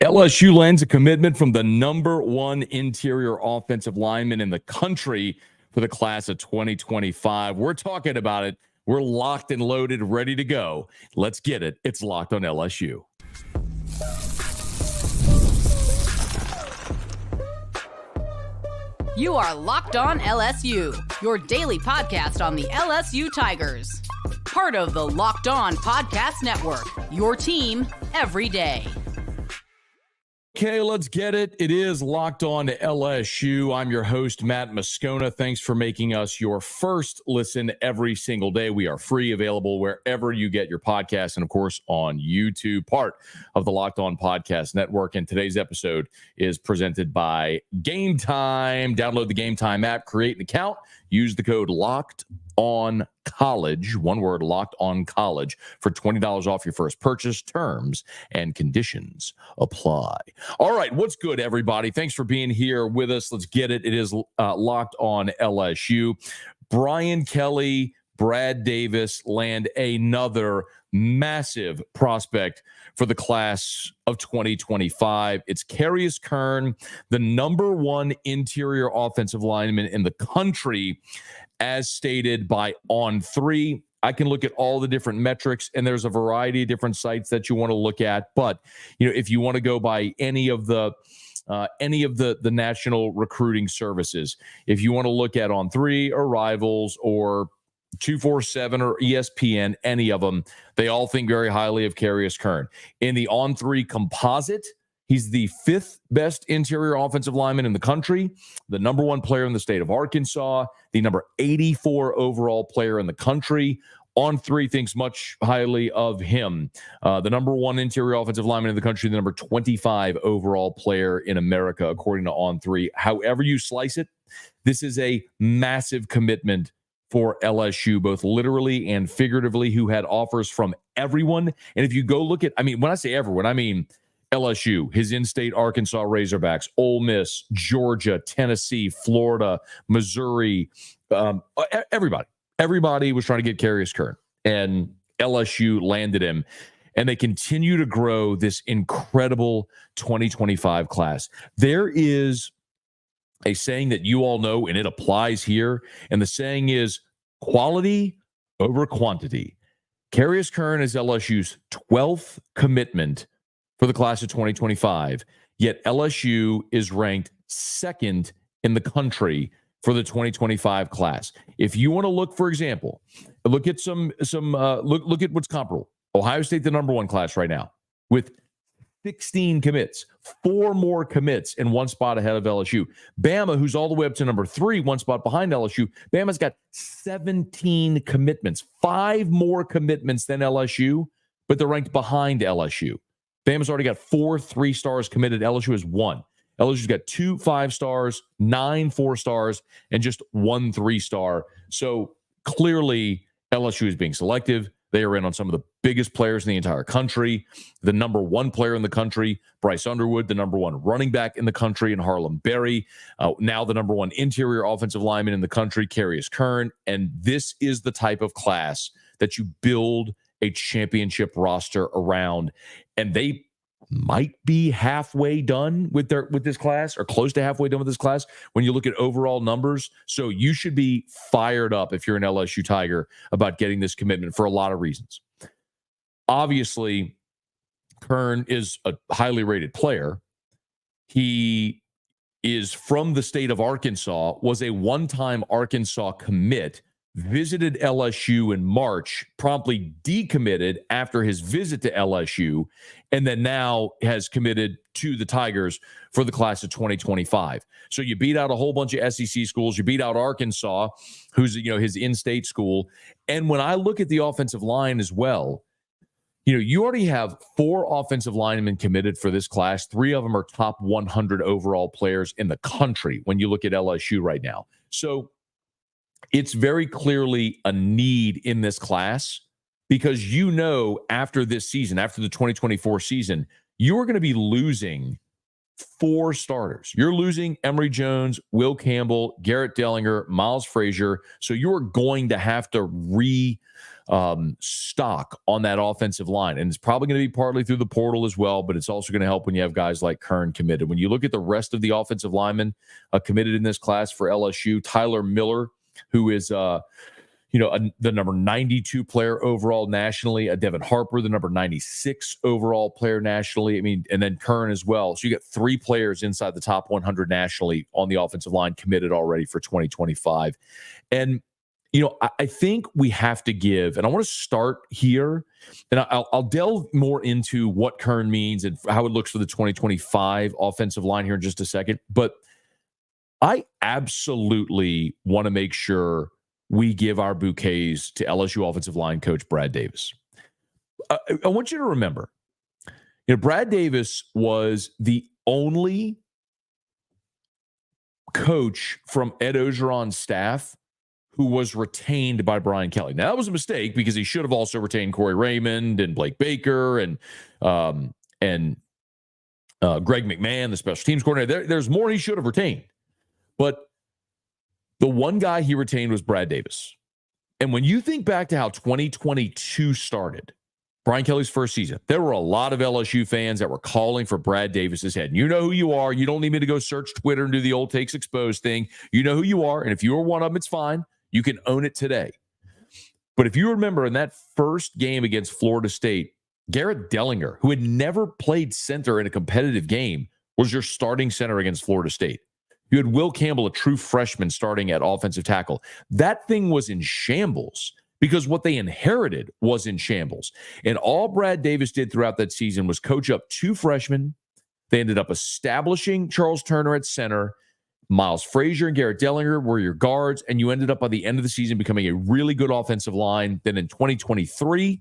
LSU lands a commitment from the number one interior offensive lineman in the country for the class of 2025. We're talking about it. We're locked and loaded, ready to go. Let's get it. It's Locked on LSU. You are Locked on LSU, your daily podcast on the LSU Tigers. Part of the Locked On Podcast Network, your team every day. Okay, let's get it. It is Locked on to LSU. I'm your host, Matt Moscona. Thanks for making us your first listen every single day. We are free, available wherever you get your podcasts, and of course on YouTube, part of the Locked On Podcast Network. And today's episode is presented by Gametime. Download the Gametime app, create an account, use the code Locked on College, one word, Locked on College, for $20 off your first purchase. Terms and conditions apply. All right, what's good, everybody? Thanks for being here with us. Let's get it. It is Locked on LSU. Brian Kelly, Brad Davis land another massive prospect for the class of 2025. It's Carius Curne, the number one interior offensive lineman in the country, as stated by On3. I can look at all the different metrics, and there's a variety of different sites that you want to look at. But if you want to go by any of the national recruiting services, if you want to look at On3 or Rivals or 247 or ESPN, any of them, they all think very highly of Carius Curne. In the On3 composite, he's the fifth best interior offensive lineman in the country, the number one player in the state of Arkansas, the number 84 overall player in the country. On3 thinks much highly of him. The number one interior offensive lineman in the country, the number 25 overall player in America, according to On3. However you slice it, this is a massive commitment for LSU, both literally and figuratively, who had offers from everyone. And if you go look at, when I say everyone, I mean LSU, his in-state Arkansas Razorbacks, Ole Miss, Georgia, Tennessee, Florida, Missouri, everybody was trying to get Carius Curne, and LSU landed him. And they continue to grow this incredible 2025 class. There is a saying that you all know, and it applies here. And the saying is quality over quantity. Carius Curne is LSU's 12th commitment for the class of 2025, yet LSU is ranked second in the country for the 2025 class. If you want to look, for example, look at look at what's comparable. Ohio State, the number one class right now, with 16 commits, 4 more commits, and 1 spot ahead of LSU. Bama, who's all the way up to number 3, 1 spot behind LSU. Bama's got 17 commitments, 5 more commitments than LSU, but they're ranked behind LSU. Bama's already got 4 3-stars committed. LSU has 1. LSU's got 2 5-stars, 9 4-stars, and just 1 3-star. So clearly, LSU is being selective. They are in on some of the biggest players in the entire country. The number 1 player in the country, Bryce Underwood, the number 1 running back in the country, and Harlem Berry. Now the number 1 interior offensive lineman in the country, Carius Curne. And this is the type of class that you build a championship roster around. And they might be halfway done with this class, or close to halfway done with this class when you look at overall numbers. So you should be fired up if you're an LSU Tiger about getting this commitment for a lot of reasons. Obviously, Curne is a highly rated player. He is from the state of Arkansas, was a one-time Arkansas commit, visited LSU in March, promptly decommitted after his visit to LSU, and then now has committed to the Tigers for the class of 2025. So you beat out a whole bunch of SEC schools. You beat out Arkansas, who's his in-state school. And when I look at the offensive line as well, you already have 4 offensive linemen committed for this class. 3 of them are top 100 overall players in the country when you look at LSU right now. So it's very clearly a need in this class, because after this season, after the 2024 season, you are going to be losing 4 starters. You're losing Emory Jones, Will Campbell, Garrett Dellinger, Miles Frazier. So you're going to have to stock on that offensive line. And it's probably going to be partly through the portal as well, but it's also going to help when you have guys like Curne committed. When you look at the rest of the offensive linemen committed in this class for LSU, Tyler Miller, who is the number 92 player overall nationally, Devin Harper, the number 96 overall player nationally. I mean, and then Curne as well. So you get 3 players inside the top 100 nationally on the offensive line committed already for 2025. And I think we have to give, and I want to start here, and I'll delve more into what Curne means and how it looks for the 2025 offensive line here in just a second. But I absolutely want to make sure we give our bouquets to LSU offensive line coach Brad Davis. I want you to remember, Brad Davis was the only coach from Ed Ogeron's staff who was retained by Brian Kelly. Now, that was a mistake because he should have also retained Corey Raymond and Blake Baker and Greg McMahon, the special teams coordinator. There's more he should have retained. But the one guy he retained was Brad Davis. And when you think back to how 2022 started, Brian Kelly's first season, there were a lot of LSU fans that were calling for Brad Davis's head. And you know who you are. You don't need me to go search Twitter and do the old takes exposed thing. You know who you are. And if you were one of them, it's fine. You can own it today. But if you remember in that first game against Florida State, Garrett Dellinger, who had never played center in a competitive game, was your starting center against Florida State. You had Will Campbell, a true freshman, starting at offensive tackle. That thing was in shambles because what they inherited was in shambles. And all Brad Davis did throughout that season was coach up 2 freshmen. They ended up establishing Charles Turner at center. Miles Frazier and Garrett Dellinger were your guards, and you ended up by the end of the season becoming a really good offensive line. Then in 2023,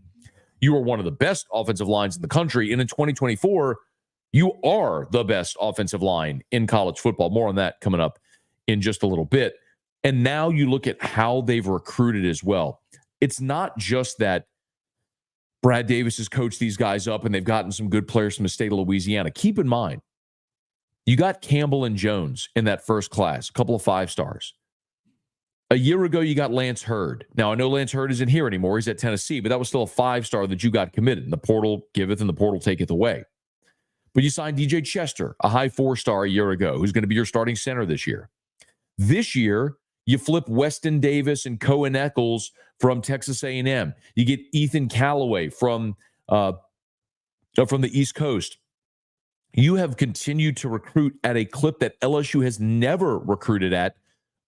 you were one of the best offensive lines in the country. And in 2024, you are the best offensive line in college football. More on that coming up in just a little bit. And now you look at how they've recruited as well. It's not just that Brad Davis has coached these guys up and they've gotten some good players from the state of Louisiana. Keep in mind, you got Campbell and Jones in that first class, a couple of 5-stars. A year ago, you got Lance Hurd. Now, I know Lance Hurd isn't here anymore. He's at Tennessee, but that was still a 5-star that you got committed. And the portal giveth and the portal taketh away. But you signed DJ Chester, a high 4-star a year ago, who's going to be your starting center this year. This year, you flip Weston Davis and Cohen Eccles from Texas A&M. You get Ethan Callaway from the East Coast. You have continued to recruit at a clip that LSU has never recruited at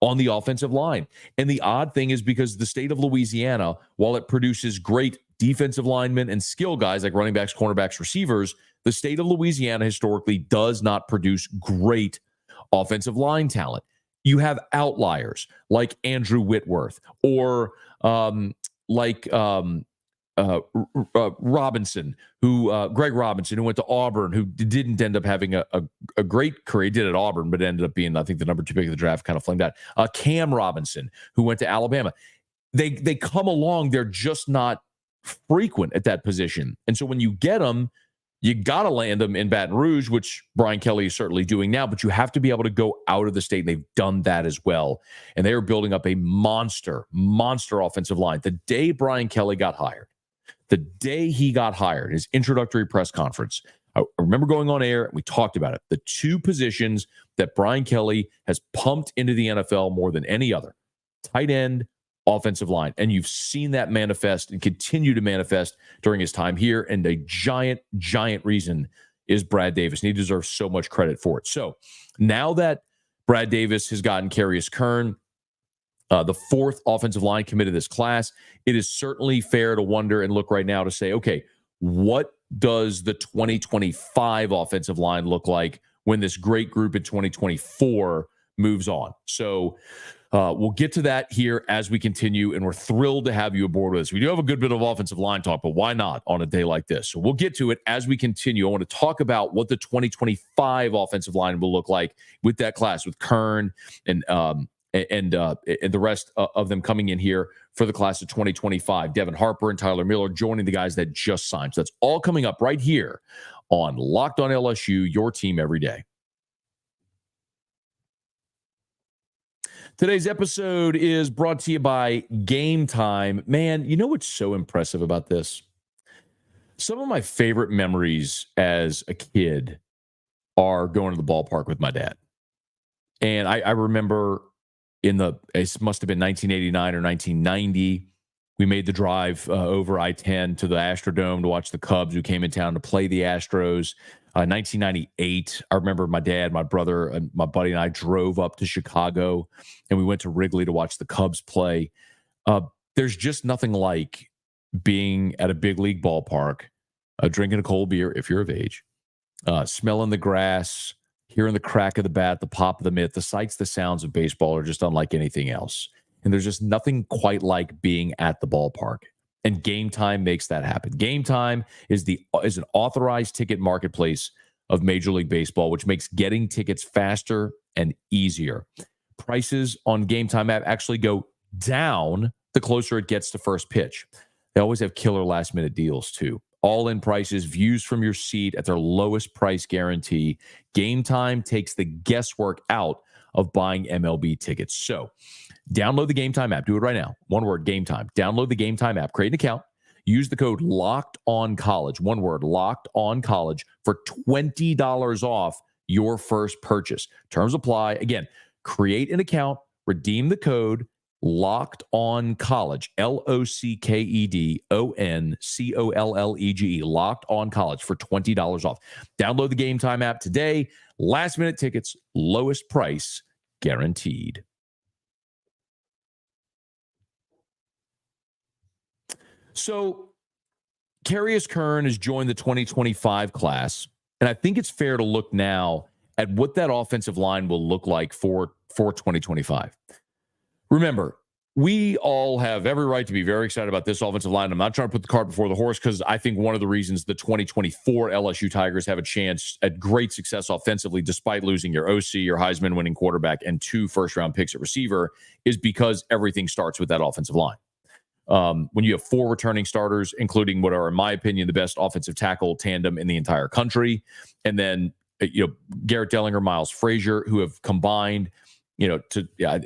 on the offensive line. And the odd thing is because the state of Louisiana, while it produces great defensive linemen and skill guys like running backs, cornerbacks, receivers, the state of Louisiana historically does not produce great offensive line talent. You have outliers like Andrew Whitworth or Robinson, Greg Robinson, who went to Auburn, who didn't end up having a great career. He did at Auburn, but ended up being, I think, the number 2 pick of the draft, kind of flamed out. Cam Robinson, who went to Alabama. They come along. They're just not frequent at that position. And so when you get them, you got to land them in Baton Rouge, which Brian Kelly is certainly doing now, but you have to be able to go out of the state. And they've done that as well. And they are building up a monster offensive line. The day Brian Kelly got hired, his introductory press conference, I remember going on air and we talked about it. The 2 positions that Brian Kelly has pumped into the NFL more than any other, tight end, offensive line. And you've seen that manifest and continue to manifest during his time here. And a giant reason is Brad Davis. And he deserves so much credit for it. So now that Brad Davis has gotten Carius Curne, the 4th offensive line committed this class, it is certainly fair to wonder and look right now to say, okay, what does the 2025 offensive line look like when this great group in 2024 moves on? So we'll get to that here as we continue, and we're thrilled to have you aboard with us. We do have a good bit of offensive line talk, but why not on a day like this? So we'll get to it as we continue. I want to talk about what the 2025 offensive line will look like with that class, with Curne and the rest of them coming in here for the class of 2025. Devin Harper and Tyler Miller joining the guys that just signed. So that's all coming up right here on Locked on LSU, your team every day. Today's episode is brought to you by Gametime. Man, you know what's so impressive about this? Some of my favorite memories as a kid are going to the ballpark with my dad. And I remember it must have been 1989 or 1990, we made the drive over I-10 to the Astrodome to watch the Cubs who came in town to play the Astros. 1998, I remember my dad, my brother, and my buddy and I drove up to Chicago, and we went to Wrigley to watch the Cubs play. There's just nothing like being at a big league ballpark, drinking a cold beer if you're of age, smelling the grass, hearing the crack of the bat, the pop of the mitt. The sights, the sounds of baseball are just unlike anything else. And there's just nothing quite like being at the ballpark. And Gametime makes that happen. Gametime is an authorized ticket marketplace of Major League Baseball, which makes getting tickets faster and easier. Prices on Gametime app actually go down the closer it gets to first pitch. They always have killer last-minute deals, too. All-in prices, views from your seat at their lowest price guarantee. Gametime takes the guesswork out of buying MLB tickets. So, download the Gametime app. Do it right now. One word, Gametime. Download the Gametime app. Create an account. Use the code LOCKEDONCollege. One word, LOCKEDONCollege for $20 off your first purchase. Terms apply. Again, create an account. Redeem the code LOCKEDONCollege. LOCKEDONCOLLEGE. Locked on College for $20 off. Download the Gametime app today. Last minute tickets, lowest price guaranteed. So, Carius Curne has joined the 2025 class, and I think it's fair to look now at what that offensive line will look like for 2025. Remember, we all have every right to be very excited about this offensive line. I'm not trying to put the cart before the horse because I think one of the reasons the 2024 LSU Tigers have a chance at great success offensively, despite losing your OC, your Heisman winning quarterback, and 2 first-round picks at receiver, is because everything starts with that offensive line. When you have 4 returning starters, including what are, in my opinion, the best offensive tackle tandem in the entire country, and then Garrett Dellinger, Miles Frazier, who have combined, I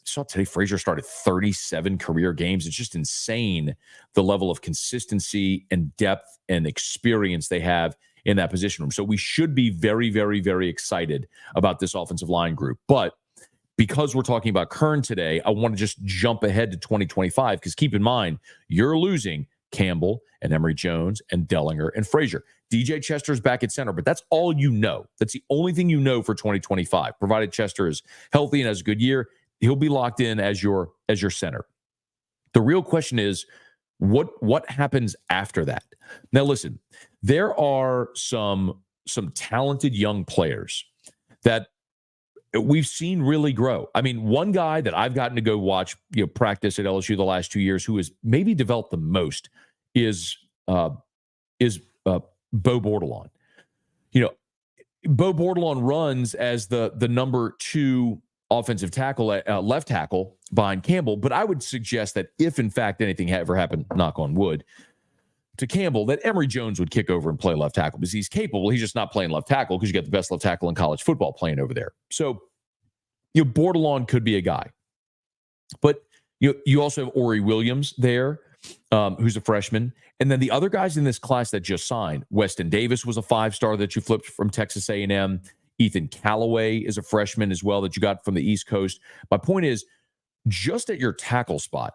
saw today Frazier started 37 career games. It's just insane the level of consistency and depth and experience they have in that position room. So we should be very, very, very excited about this offensive line group. But because we're talking about Curne today, I want to just jump ahead to 2025 because keep in mind, you're losing Campbell and Emory Jones and Dellinger and Frazier. DJ Chester's back at center, but that's all you know. That's the only thing you know for 2025. Provided Chester is healthy and has a good year, he'll be locked in as your center. The real question is, what happens after that? Now, listen, there are some talented young players that we've seen really grow. I mean, one guy that I've gotten to go watch, practice at LSU the last 2 years, who has maybe developed the most is Beau Bordelon. Beau Bordelon runs as the number 2 offensive tackle, left tackle behind Campbell. But I would suggest that if, in fact, anything ever happened, knock on wood, to Campbell, that Emory Jones would kick over and play left tackle because he's capable. He's just not playing left tackle because you got the best left tackle in college football playing over there. So, Bordelon could be a guy. But you also have Ori Williams there, who's a freshman. And then the other guys in this class that just signed, Weston Davis was a 5-star that you flipped from Texas A&M. Ethan Callaway is a freshman as well that you got from the East Coast. My point is, just at your tackle spot,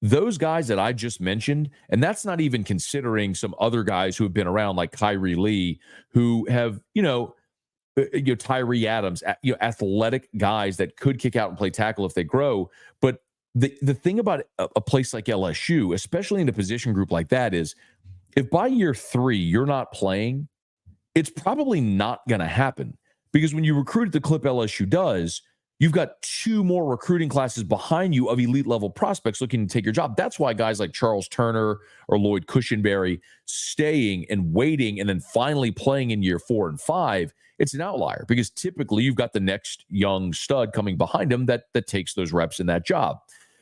those guys that I just mentioned, and that's not even considering some other guys who have been around like Kyrie Lee, who have, Tyree Adams, athletic guys that could kick out and play tackle if they grow. But the thing about a place like LSU, especially in a position group like that, is if by year 3 you're not playing, it's probably not going to happen. Because when you recruit at the clip LSU does, you've got 2 more recruiting classes behind you of elite level prospects looking to take your job. That's why guys like Charles Turner or Lloyd Cushenberry staying and waiting and then finally playing in year 4 and 5, it's an outlier because typically you've got the next young stud coming behind him that takes those reps in that job.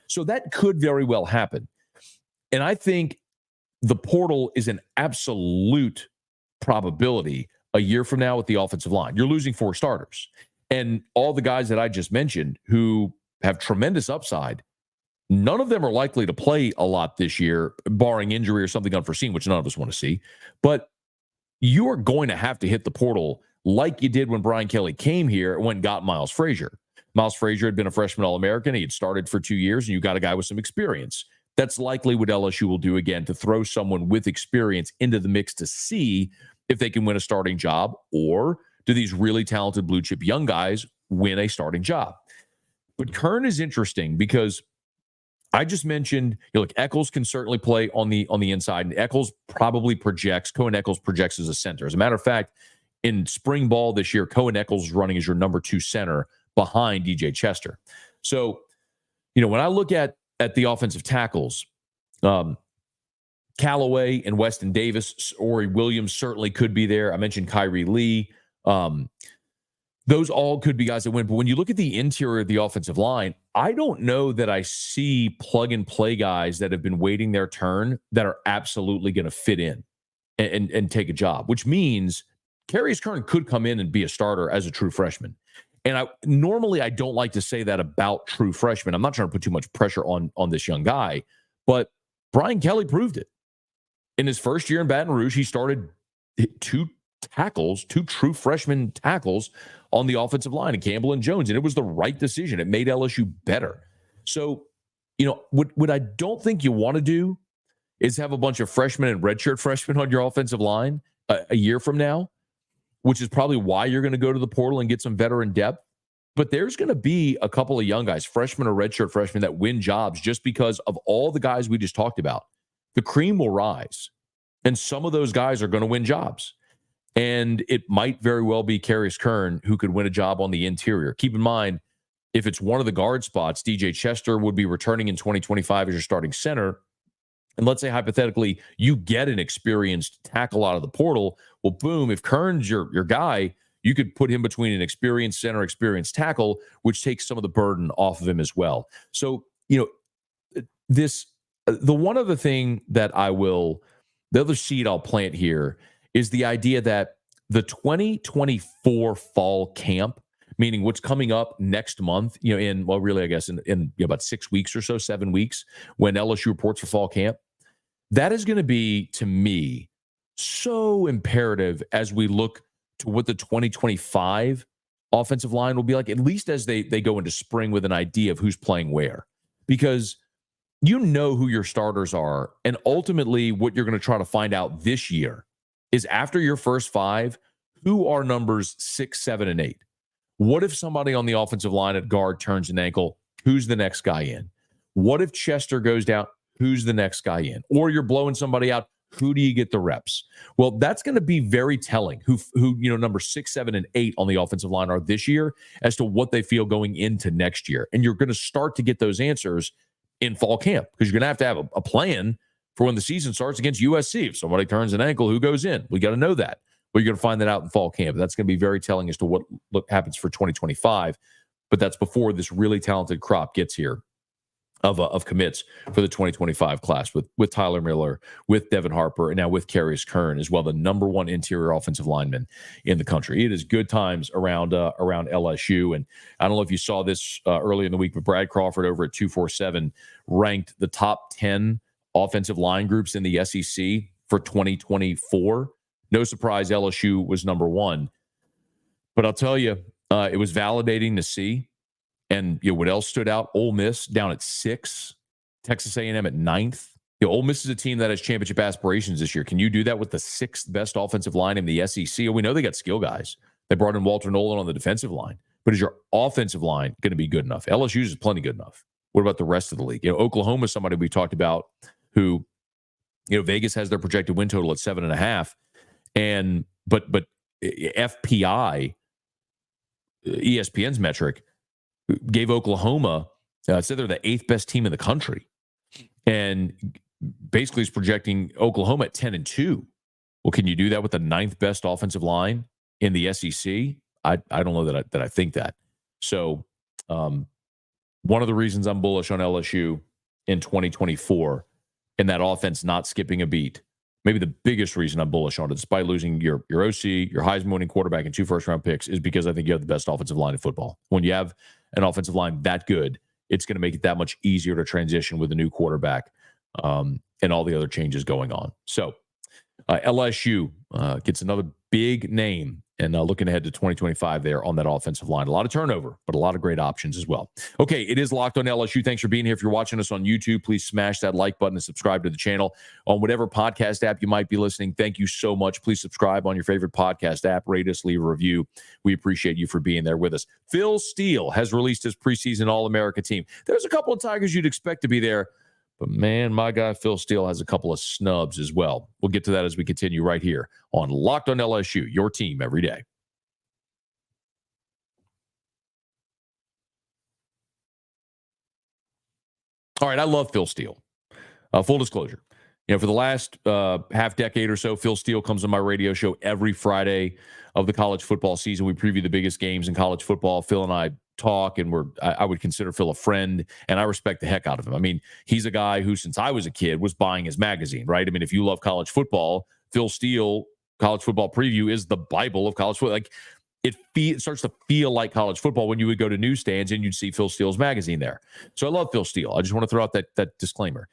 So that could very well happen. And I think the portal is an absolute probability a year from now with the offensive line. You're losing 4 starters. And all the guys that I just mentioned who have tremendous upside. None of them are likely to play a lot this year, barring injury or something unforeseen, which none of us want to see. But you are going to have to hit the portal like you did when Brian Kelly came here and went and got Miles Frazier. Miles Frazier had been a freshman All-American. He had started for 2 years, and you got a guy with some experience. That's likely what LSU will do again, to throw someone with experience into the mix to see if they can win a starting job, or do these really talented blue chip young guys win a starting job. But Curne is interesting because I just mentioned, look, Eccles can certainly play on the inside, and Eccles probably projects, Cohen Eccles projects as a center. As a matter of fact, in spring ball this year, Cohen Eccles is running as your number 2 center behind DJ Chester. So, when I look at the offensive tackles, Callaway and Weston Davis, Ori Williams certainly could be there. I mentioned Kyrie Lee. Those all could be guys that win. But when you look at the interior of the offensive line, I don't know that I see plug-and-play guys that have been waiting their turn that are absolutely going to fit in and take a job, which means Carius Curne could come in and be a starter as a true freshman. And normally I don't like to say that about true freshmen. I'm not trying to put too much pressure on this young guy, but Brian Kelly proved it. In his first year in Baton Rouge, he started 2 true freshman tackles on the offensive line, and Campbell and Jones, and it was the right decision. It made LSU better. So, what I don't think you want to do is have a bunch of freshmen and redshirt freshmen on your offensive line a year from now, which is probably why you're going to go to the portal and get some veteran depth. But there's going to be a couple of young guys, freshmen or redshirt freshmen, that win jobs just because of all the guys we just talked about. The cream will rise, and some of those guys are going to win jobs. And it might very well be Carius Curne who could win a job on the interior. Keep in mind, if it's one of the guard spots, DJ Chester would be returning in 2025 as your starting center. And let's say hypothetically you get an experienced tackle out of the portal. Well, boom, if Curne's your guy, you could put him between an experienced center, experienced tackle, which takes some of the burden off of him as well. So, the one other thing that the other seed I'll plant here is the idea that the 2024 fall camp, meaning what's coming up next month, in about 6 weeks or so, 7 weeks, when LSU reports for fall camp, that is going to be, to me, so imperative as we look to what the 2025 offensive line will be like, at least as they go into spring with an idea of who's playing where. Because who your starters are, and ultimately what you're going to try to find out this year is, after your first 5, who are numbers 6, 7, and 8? What if somebody on the offensive line at guard turns an ankle? Who's the next guy in? What if Chester goes down? Who's the next guy in? Or you're blowing somebody out. Who do you get the reps? Well, that's going to be very telling who number 6, 7, and 8 on the offensive line are this year as to what they feel going into next year. And you're going to start to get those answers in fall camp, because you're going to have a plan for when the season starts against USC. If somebody turns an ankle, who goes in? We got to know that. Well, you're going to find that out in fall camp. That's going to be very telling as to what happens for 2025. But that's before this really talented crop gets here of commits for the 2025 class with Tyler Miller, with Devin Harper, and now with Carius Curne as well, the number 1 interior offensive lineman in the country. It is good times around LSU. And I don't know if you saw this early in the week, but Brad Crawford over at 247 ranked the top 10 offensive line groups in the SEC for 2024. No surprise, LSU was number 1. But I'll tell you, it was validating to see. And what else stood out? Ole Miss down at 6, Texas A&M at 9th. Ole Miss is a team that has championship aspirations this year. Can you do that with the 6th best offensive line in the SEC? We know they got skill guys. They brought in Walter Nolan on the defensive line. But is your offensive line going to be good enough? LSU's is plenty good enough. What about the rest of the league? Oklahoma is somebody we talked about who, Vegas has their projected win total at 7.5. But FPI, ESPN's metric, gave Oklahoma, said they're the 8th best team in the country, and basically is projecting Oklahoma at 10-2. Well, can you do that with the 9th best offensive line in the SEC? I don't know that I think that. So one of the reasons I'm bullish on LSU in 2024, and that offense not skipping a beat, maybe the biggest reason I'm bullish on it, despite losing your OC, your Heisman-winning quarterback, and 2 first-round picks, is because I think you have the best offensive line in football. When you have an offensive line that good, it's going to make it that much easier to transition with a new quarterback and all the other changes going on. So LSU gets another big name, and looking ahead to 2025 there on that offensive line. A lot of turnover, but a lot of great options as well. Okay, it is Locked on LSU. Thanks for being here. If you're watching us on YouTube, please smash that like button and subscribe to the channel. On whatever podcast app you might be listening, thank you so much. Please subscribe on your favorite podcast app. Rate us, leave a review. We appreciate you for being there with us. Phil Steele has released his preseason All-America team. There's a couple of Tigers you'd expect to be there, but man, my guy Phil Steele has a couple of snubs as well. We'll get to that as we continue right here on Locked on LSU, your team every day. All right, I love Phil Steele. Full disclosure. For the last half decade or so, Phil Steele comes on my radio show every Friday of the college football season. We preview the biggest games in college football. Phil and I talk, and I would consider Phil a friend, and I respect the heck out of him. I mean, he's a guy who, since I was a kid, was buying his magazine, right? I mean, if you love college football, Phil Steele, College Football Preview, is the Bible of college football. Like, it starts to feel like college football when you would go to newsstands and you'd see Phil Steele's magazine there. So I love Phil Steele. I just want to throw out that disclaimer.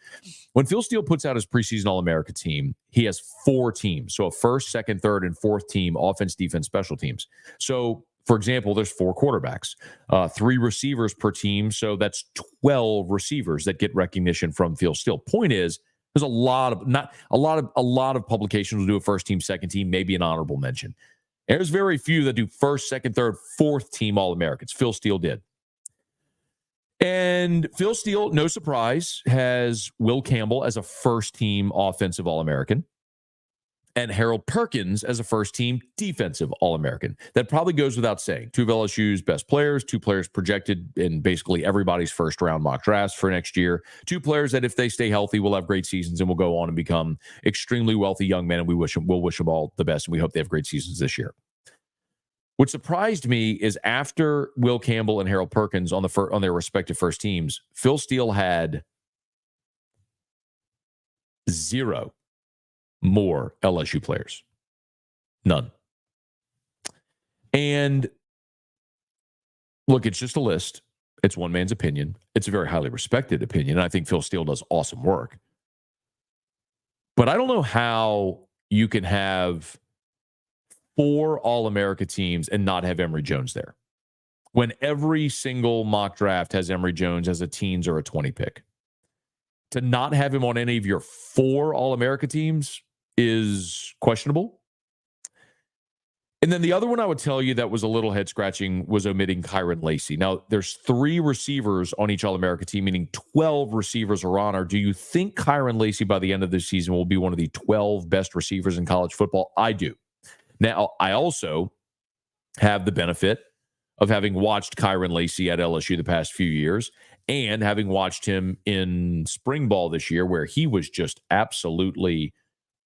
When Phil Steele puts out his preseason All-America team, he has 4 teams. So a first, second, third, and fourth team, offense, defense, special teams. So, for example, there's 4 quarterbacks, 3 receivers per team. So that's 12 receivers that get recognition from Phil Steele. Point is, there's a lot of publications will do a first team, second team, maybe an honorable mention. There's very few that do first, second, third, fourth team All-Americans. Phil Steele did. And Phil Steele, no surprise, has Will Campbell as a first-team offensive All-American and Harold Perkins as a first-team defensive All-American. That probably goes without saying. 2 of LSU's best players, 2 players projected in basically everybody's first-round mock drafts for next year, 2 players that, if they stay healthy, will have great seasons and will go on and become extremely wealthy young men, and we'll wish them all the best, and we hope they have great seasons this year. What surprised me is after Will Campbell and Harold Perkins on their respective first teams, Phil Steele had 0 more LSU players. None. And look, it's just a list. It's one man's opinion. It's a very highly respected opinion. And I think Phil Steele does awesome work. But I don't know how you can have 4 All-America teams and not have Emory Jones there, when every single mock draft has Emory Jones as a teens or a 20 pick. To not have him on any of your 4 All-America teams is questionable. And then the other one I would tell you that was a little head-scratching was omitting Kyron Lacey. Now, there's 3 receivers on each All-America team, meaning 12 receivers are on. Or do you think Kyron Lacey by the end of this season will be one of the 12 best receivers in college football? I do. Now, I also have the benefit of having watched Kyron Lacey at LSU the past few years and having watched him in spring ball this year, where he was just absolutely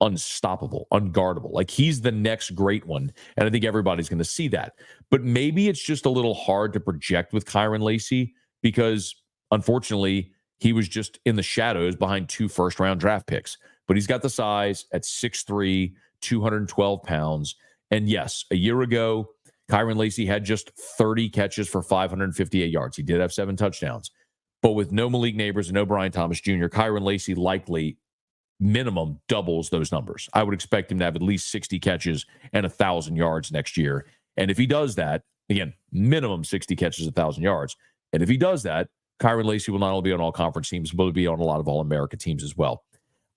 unstoppable, unguardable. Like, he's the next great one, and I think everybody's going to see that. But maybe it's just a little hard to project with Kyron Lacey because, unfortunately, he was just in the shadows behind 2 first-round draft picks. But he's got the size at 6'3", 212 pounds. And yes, a year ago, Kyron Lacey had just 30 catches for 558 yards. He did have 7 touchdowns. But with no Malik Neighbors and no Brian Thomas Jr., Kyron Lacey likely minimum doubles those numbers. I would expect him to have at least 60 catches and 1,000 yards next year. And if he does that, again, minimum 60 catches, 1,000 yards. And if he does that, Kyron Lacey will not only be on all conference teams, but will be on a lot of All-America teams as well.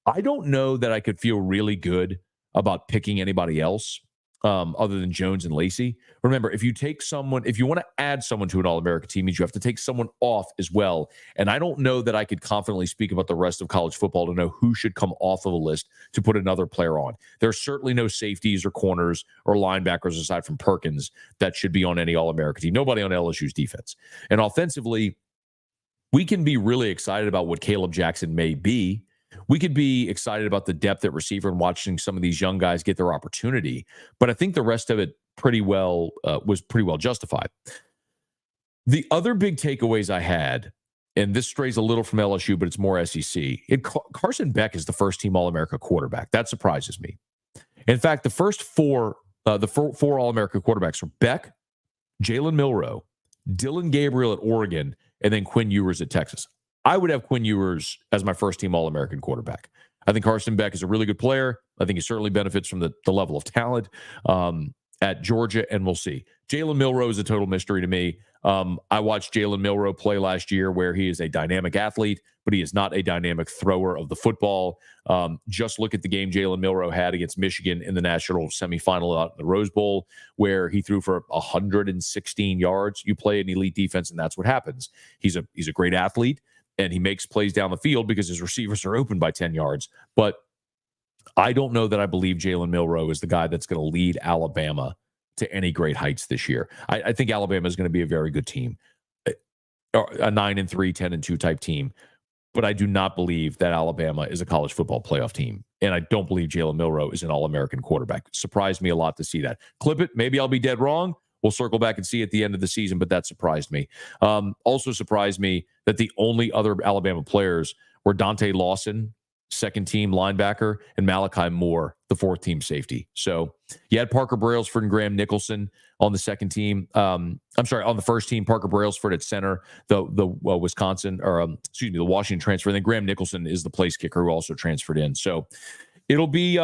I don't know that I could feel really good about picking anybody else other than Jones and Lacey. Remember, if you want to add someone to an All-America team, means you have to take someone off as well. And I don't know that I could confidently speak about the rest of college football to know who should come off of a list to put another player on. There's certainly no safeties or corners or linebackers aside from Perkins that should be on any All-America team. Nobody on LSU's defense. And offensively, we can be really excited about what Caleb Jackson may be. We could be excited about the depth at receiver and watching some of these young guys get their opportunity. But I think the rest of it was pretty well justified. The other big takeaways I had, and this strays a little from LSU, but it's more SEC. Carson Beck is the first-team All-America quarterback. That surprises me. In fact, the first four All-America quarterbacks were Beck, Jalen Milroe, Dylan Gabriel at Oregon, and then Quinn Ewers at Texas. I would have Quinn Ewers as my first-team All-American quarterback. I think Carson Beck is a really good player. I think he certainly benefits from the level of talent at Georgia, and we'll see. Jalen Milroe is a total mystery to me. I watched Jalen Milroe play last year where he is a dynamic athlete, but he is not a dynamic thrower of the football. Just look at the game Jalen Milroe had against Michigan in the national semifinal out in the Rose Bowl, where he threw for 116 yards. You play an elite defense, and that's what happens. He's a great athlete, and he makes plays down the field because his receivers are open by 10 yards. But I don't know that I believe Jalen Milroe is the guy that's going to lead Alabama to any great heights this year. I think Alabama is going to be a very good team, a 9-3, 10-2 type team. But I do not believe that Alabama is a college football playoff team. And I don't believe Jalen Milroe is an All-American quarterback. Surprised me a lot to see that. Clip it. Maybe I'll be dead wrong. We'll circle back and see at the end of the season, but that surprised me. Also surprised me that the only other Alabama players were Dante Lawson, second-team linebacker, and Malachi Moore, the fourth-team safety. So you had Parker Brailsford and Graham Nicholson on the second team. On the first team, Parker Brailsford at center, the Washington transfer. And then Graham Nicholson is the place kicker who also transferred in. So it'll be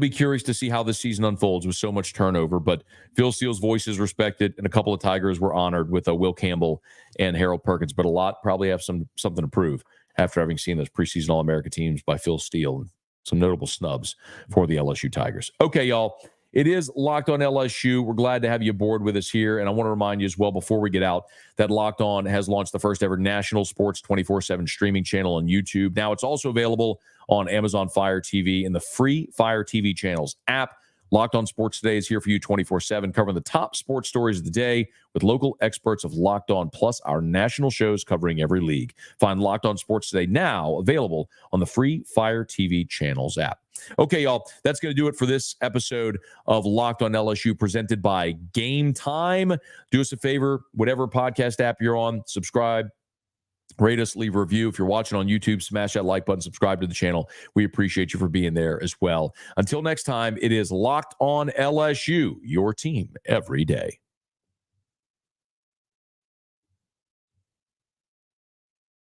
curious to see how this season unfolds with so much turnover. But Phil Steele's voice is respected, and a couple of Tigers were honored with Will Campbell and Harold Perkins. But a lot probably have something to prove after having seen those preseason All-America teams by Phil Steele and some notable snubs for the LSU Tigers. Okay, y'all. It is Locked On LSU. We're glad to have you aboard with us here. And I want to remind you as well, before we get out, that Locked On has launched the first ever national sports 24/7 streaming channel on YouTube. Now it's also available on Amazon Fire TV and the free Fire TV channels app. Locked On Sports Today is here for you 24/7, covering the top sports stories of the day with local experts of Locked On, plus our national shows covering every league. Find Locked On Sports Today now available on the free Fire TV channels app. Okay, y'all, that's going to do it for this episode of Locked On LSU presented by Gametime. Do us a favor, whatever podcast app you're on, subscribe, rate us, leave a review. If you're watching on YouTube, smash that like button, subscribe to the channel. We appreciate you for being there as well. Until next time, it is Locked On LSU, your team every day.